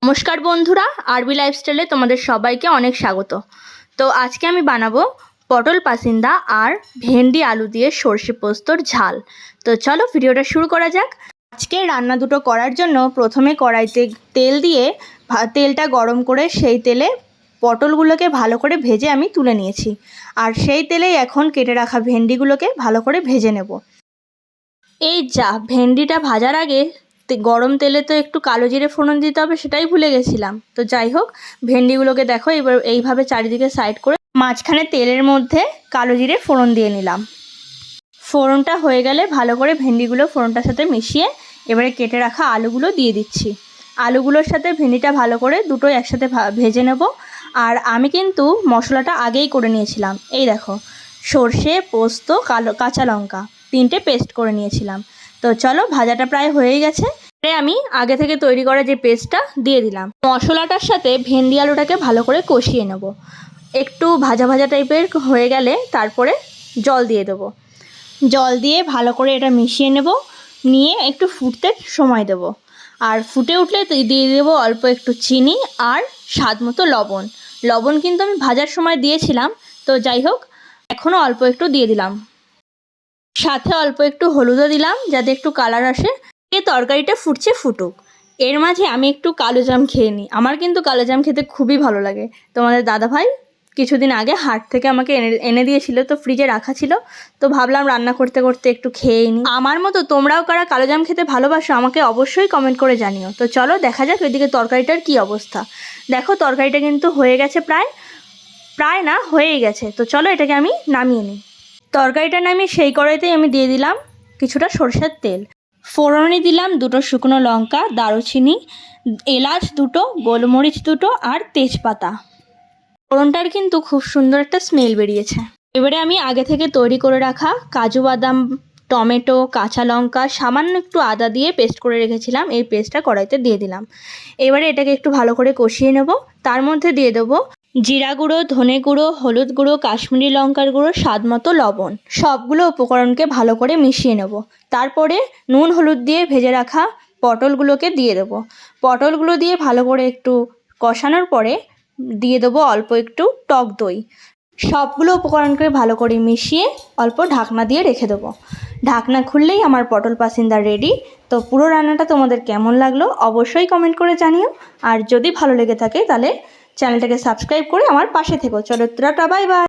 নমস্কার বন্ধুরা, আরবি লাইফস্টাইলে তোমাদের সবাইকে অনেক স্বাগত। তো আজকে আমি বানাবো পটল পাসিন্দা আর ভেন্ডি আলু দিয়ে সর্ষে পোস্তর ঝাল। তো চলো ভিডিওটা শুরু করা যাক। আজকে রান্না দুটো করার জন্য প্রথমে কড়াইতে তেল দিয়ে তেলটা গরম করে সেই তেলে পটলগুলোকে ভালো করে ভেজে আমি তুলে নিয়েছি। আর সেই তেলেই এখন কেটে রাখা ভেন্ডিগুলোকে ভালো করে ভেজে নেব। এই যা ভেন্ডিটা ভাজার আগে গরম তেলে তো একটু কালো জিরে ফোড়ন দিতে হবে, সেটাই ভুলে গেছিলাম। তো যাই হোক, ভেন্ডিগুলোকে দেখো এবার এইভাবে চারিদিকে সাইড করে মাঝখানে তেলের মধ্যে কালো জিরে ফোড়ন দিয়ে নিলাম। ফোড়নটা হয়ে গেলে ভালো করে ভেন্ডিগুলো ফোড়নটার সাথে মিশিয়ে এবারে কেটে রাখা আলুগুলো দিয়ে দিচ্ছি। আলুগুলোর সাথে ভেন্ডিটা ভালো করে দুটোই একসাথে ভেজে নেব। আর আমি কিন্তু মশলাটা আগেই করে নিয়েছিলাম। এই দেখো, সর্ষে, পোস্ত, কাঁচা লঙ্কা 3টে পেস্ট করে নিয়েছিলাম। তো চলো, ভাজাটা প্রায় হয়েই গেছে। আমি আগে থেকে তৈরি করা যে পেস্টটা দিয়ে দিলাম। মশলাটার সাথে ভেন্ডি আলুটাকে ভালো করে কষিয়ে নেব। একটু ভাজা ভাজা টাইপের হয়ে গেলে তারপরে জল দিয়ে দেবো। জল দিয়ে ভালো করে এটা মিশিয়ে নেব, নিয়ে একটু ফুটতে সময় দেব। আর ফুটে উঠলে দিয়ে দেবো অল্প একটু চিনি আর স্বাদ মতো লবণ। লবণ কিন্তু আমি ভাজার সময় দিয়েছিলাম, তো যাই হোক এখনও অল্প একটু দিয়ে দিলাম। সাথে অল্প একটু হলুদও দিলাম যাতে একটু কালার আসে। তরকারিটা ফুটছে, ফুটুক। এর মাঝে আমি একটু কালো জাম খেয়ে নিই। আমার কিন্তু কালো জাম খেতে খুবই ভালো লাগে। তোমাদের দাদাভাই কিছুদিন আগে হাট থেকে আমাকে এনে দিয়েছিল, তো ফ্রিজে রাখা ছিল। তো ভাবলাম রান্না করতে করতে একটু খেয়েই নিই। আমার মতো তোমরাও কারা কালো জাম খেতে ভালোবাসো আমাকে অবশ্যই কমেন্ট করে জানিও। তো চলো দেখা যাক ওইদিকে তরকারিটার কী অবস্থা। দেখো তরকারিটা কিন্তু হয়ে গেছে, প্রায় না হয়েই গেছে। তো চলো এটাকে আমি নামিয়ে নিই। তরকারিটা নামিয়ে সেই কড়াইতেই আমি দিয়ে দিলাম কিছুটা সরষের তেল। ফোড়নে দিলাম 2টো শুকনো লঙ্কা, দারুচিনি, এলাচ 2টো, গোলমরিচ 2টো আর তেজপাতা। ফোড়নটার কিন্তু খুব সুন্দর একটা স্মেল বেরিয়েছে। এবারে আমি আগে থেকে তৈরি করে রাখা কাজু বাদাম, টমেটো, কাঁচা লঙ্কা, সামান্য একটু আদা দিয়ে পেস্ট করে রেখেছিলাম, এই পেস্টটা কড়াইতে দিয়ে দিলাম। এবারে এটাকে একটু ভালো করে কষিয়ে নেব। তার মধ্যে দিয়ে দেবো জিরা গুঁড়ো, ধনে গুঁড়ো, হলুদ গুঁড়ো, কাশ্মীরি লঙ্কার গুঁড়ো, স্বাদ মতো লবণ। সবগুলো উপকরণকে ভালো করে মিশিয়ে নেব। তারপরে নুন হলুদ দিয়ে ভেজে রাখা পটলগুলোকে দিয়ে দেবো। পটলগুলো দিয়ে ভালো করে একটু কষানোর পরে দিয়ে দেবো অল্প একটু টক দই। সবগুলো উপকরণকে ভালো করে মিশিয়ে অল্প ঢাকনা দিয়ে রেখে দেবো। ঢাকনা খুললেই আমার পটল পাসিন্দা রেডি। তো পুরো রান্নাটা তোমাদের কেমন লাগলো অবশ্যই কমেন্ট করে জানিও। আর যদি ভালো লেগে থাকে তাহলে চ্যানেলটাকে সাবস্ক্রাইব করে আমার পাশে থেকো। চলো টাটা, বাই বাই।